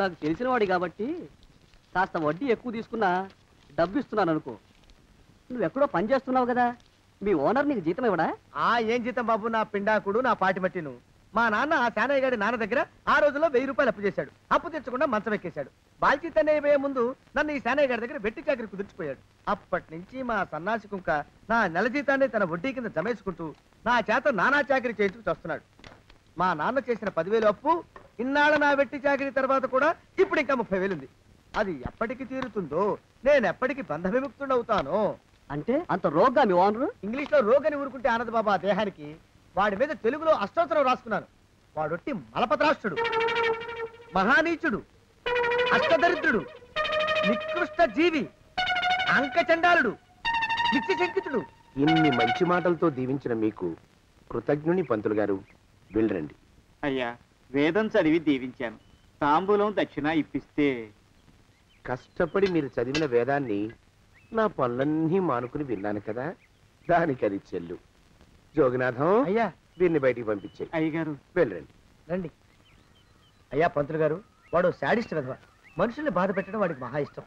నాకు తెలిసిన వాడి కాబట్టి కాస్త వడ్డీ ఎక్కువ తీసుకున్నా డబ్బు ఇస్తున్నాను అనుకో. నువ్వెక్కడో పని చేస్తున్నావు కదా, మీ ఓనర్ నీకు జీతం ఇవ్వడా? ఏం జీతం బాబు, నా పిండాకుడు, నా పాటి మట్టిను. మా నాన్న ఆ శానయ్య గారి నాన్న దగ్గర ఆ రోజుల్లో 1000 రూపాయలు అప్పు చేశాడు. అప్పు తెచ్చకుండా మంచం ఎక్కేశాడు. బాల్చితనే అయిపోయే ముందు నన్ను ఈ శానయ్య గారి దగ్గర వెట్టి చాకరి కుదుర్చిపోయాడు. అప్పటి నుంచి మా సన్నాసి కుంక నా నెల జీతాన్ని తన వడ్డీ కింద జమేసుకుంటూ నా చేత నానా చాకరీ చేయించుకు వస్తున్నాడు. మా నాన్న చేసిన 10,000 అప్పు ఇన్నాళ్ళ నా వెట్టి చాకరీ తర్వాత కూడా ఇప్పుడు ఇంకా 30,000 ఉంది. అది ఎప్పటికి తీరుతుందో, నేను ఎప్పటికి బంధ విముక్తుడవుతానో. అంటే అంత రోగ్గా మీ ఓనరు? ఇంగ్లీష్ లో రోగని ఊరుకుంటే ఆనంద్ బాబా దేహానికి. వాడి మీద తెలుగులో అష్టోత్తరం రాసుకున్నాను. వాడొట్టి మలపత్రాష్ట్రుడు, మహానీచుడు, అష్టదరిద్రుడు, నికృష్ట జీవి, అంకచండాలుడు, నిత్యశంకితుడు. ఇన్ని మంచి మాటలతో దీవించిన మీకు కృతజ్ఞుని పంతులు గారు. వెళ్ళరండి. అయ్యా, వేదం చదివి దీవించాను. తాంబూలం దక్షిణ ఇప్పిస్తే. కష్టపడి మీరు చదివిన వేదాన్ని నా పనులన్నీ మానుకుని విన్నాను కదా, దానికి అది చెల్లు. జోగినాథం, అయ్యా వీరిని బయటికి పంపించే. అయ్యగారు వెళ్ళరండి. రండి. అయ్యా పంతులు గారు, వాడు శాడిస్ట్ విధవ. మనుషుల్ని బాధ పెట్టడం వాడికి మహా ఇష్టం.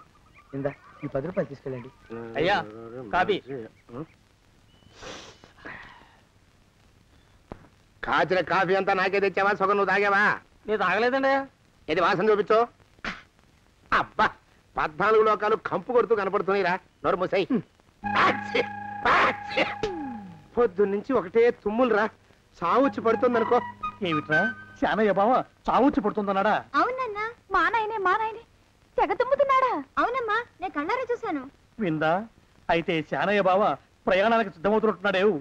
ఇందా ఈ 10 రూపాయలు తీసుకెళ్ళండి. అయ్యా, కాపీ. కాచిన కాఫీ అంతా నాకే తెచ్చావా? సగం నువ్వు తాగావా? నేను తాగలేదండి. ఇది వాసన చూపించు. అబ్బా, 14 లోకాలు కంపు కొడుతూ కనపడుతున్నాయిరా. నోరు మూసాయి. పొద్దున్నుంచి ఒకటే తుమ్ములురా. సావుచ్చి పడుతుంది అనుకో. ఏమిట్రా శానయ్య బావ చావుచ్చి పడుతుందన్నాడా? అవునన్నా, మా నాయనే తెగ తుమ్ముతున్నాడా? అవునమ్మా, నేను కళ్ళారా చూశాను. విందా? అయితే శానయ్య బావ ప్రయాణానికి సిద్ధమవుతున్నట్టున్నాడేవు.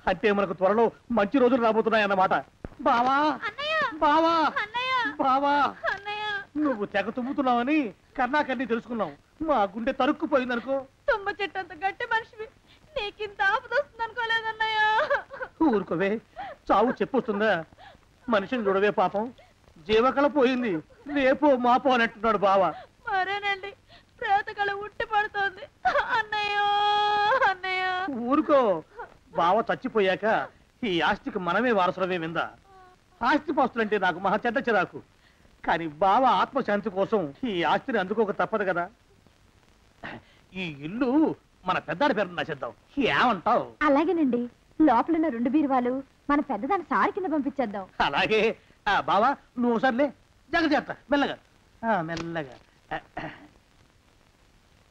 అంటే మనకు త్వరలో మంచి రోజులు రాబోతున్నాయన్నమాట. బావా బావా బావా, నువ్వు తెగ తుమ్ముతున్నావని కర్ణాకర్ణి తెలుసుకున్నావు. మా గుండె తరుక్కుపోయిందనుకో. తుమ్మ చెట్టు అంత గట్టి మనిషివి, నీకింత ఆపదొస్తుంది అనుకోలేదన్నయ్య. ఊరుకోవే, చావు చెప్పొస్తుందా? మనిషిని చూడవే పాపం, జీవకళ పోయింది. రేపో మాపో అంటున్నాడు బావ. మరేనండి, ప్రేతకళ ఉట్టి పడుతోంది అన్నయ్య. ఊరుకో, బావ చచ్చిపోయాక ఈ ఆస్తికి మనమే వారసులమే. విందా? ఆస్తి పాస్తులంటే నాకు మహా చెడ్డ చిరాకు. కానీ బావ ఆత్మశాంతి కోసం ఈ ఆస్తిని అందుకోక తప్పదు కదా. ఈ ఇల్లు మన పెద్దాడి పేరు నచ్చేద్దాం. ఏమంటావు? అలాగేనండి, లోపలున్న 2 బీరువాలు మన పెద్దదాన్ని సారి కింద పంపించేద్దాం. అలాగే. బావా నువ్వు సర్లే, జాగ్రత్త, మెల్లగా మెల్లగా.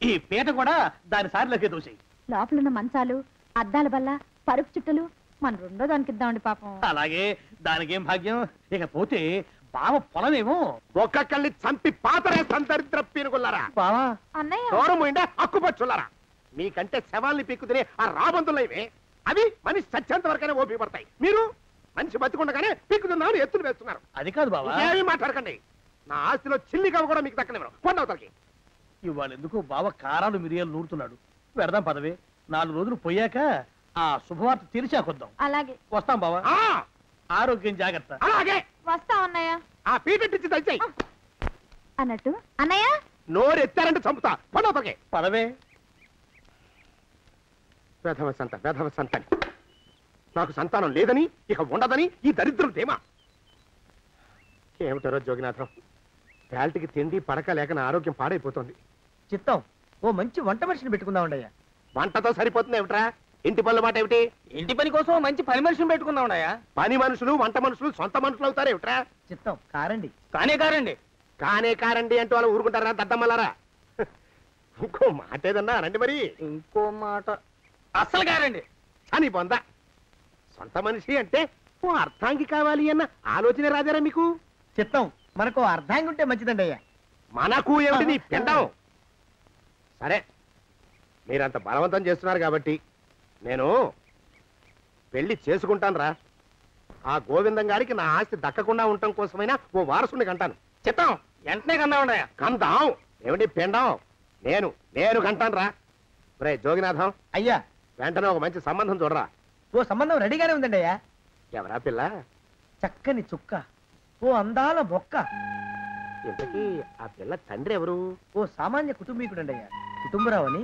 ఈ పీట కూడా దాని సారిలోకే దూసేయి. లోపలున్న మంచాలు, అద్దాల బల్ల, పరుపు చుట్టలు మన 2వ దానికి ఇద్దామండి పాపం. అలాగే, దానికేం భాగ్యం. ఇకపోతే బావ పొలమేమో ఒక్కొక్కల్ని చంపి పాతరేస్తాను దరిద్ర పీనుకున్నారా. బావా అన్నయ్య, దూరం పోయిందా అక్కుపచ్చున్నారా. మీకంటే శవాల్ని పీక్కుతినే ఆ రాబందులు ఇవే. అవి మనిషి చచ్చేంత వరకైనా ఓపిక పడతాయి. మీరు మనిషి బతికుండగానే పీక్కుతున్నామని ఎత్తులు వేస్తున్నారు. అది కాదు బావా. ఏమీ మాట్లాడకండి. నా ఆస్తిలో చిల్లి కవ్వ కూడా మీకు దక్కనివ్వరు. కొండవతలకి. ఇవాళ ఎందుకో బావ కారాలు మిరియాలు నూరుతున్నాడు. పెడదాం పదవే. 4 రోజులు పోయాక ఆ శుభవార్త తీర్చాకొద్దాం. అలాగే వస్తాం బావా. ఆరోగ్యం జాగ్రత్త. అలాగే. వస్తాం అన్నయ్య. ఆ పీటెట్టించి దయచేయి. అన్నట్టు అన్నయ్య, నోరు ఎత్తారంటే చంపుతా. కొండవతలకి. పదవే. వేధవ సంతానం. నాకు సంతానం లేదని, ఇక ఉండదని ఈ దరిద్రం ధీమా. ఏమిటారో జోగినాథం, వేల్టికి తిండి పడక లేక నా ఆరోగ్యం పాడైపోతుంది. చిత్తం, ఓ మంచి వంట మనిషిని పెట్టుకుందామండయ్యా. వంటతో సరిపోతుంది ఏమిట్రా? ఇంటి పనుల మాట ఏమిటి? ఇంటి పని కోసం మంచి పని మనిషిని పెట్టుకున్నావున్నాయా? పని మనుషులు వంట మనుషులు సొంత మనుషులు అవుతారు ఏమిట్రా? చిత్తం, కారండి. కారండి. కారండి అంటూ వాళ్ళు ఊరుకుంటారా దద్దమ్మలారా? ఇంకో మాట ఏదన్నా రండి మరి. ఇంకో మాట అస్సలు కారండి. అని పొందా. సొంత మనిషి అంటే ఓ అర్థాంగి కావాలి అన్న ఆలోచన రాజారా మీకు? చిత్తం, మనకు అర్థంగా ఉంటే మంచిదండి అయ్యా. మనకు ఏమిటి నీ పిండం? సరే, మీరంత బలవంతం చేస్తున్నారు కాబట్టి నేను పెళ్లి చేసుకుంటాను రా. ఆ గోవిందం గారికి నా ఆస్తి దక్కకుండా ఉండటం కోసమైనా ఓ వారసుని కంటాను. చిత్తం, వెంటనే కన్నా ఉండయా? కందాం ఏమిటి పిండం? నేను కంటాను రా. రే జోగినాథం, అయ్యా వెంటనే ఒక మంచి సంబంధం చూడరా. ఓ సంబంధం రెడీగానే ఉందండి అయ్యా. ఎవరా పిల్ల? చక్కని చుక్క, ఓ అందాల మొక్క. ఇంతకీ ఆ పిల్ల తండ్రి ఎవరు? ఓ సామాన్య కుటుంబీకుడండి అయ్యా. కుటుంబరావు అని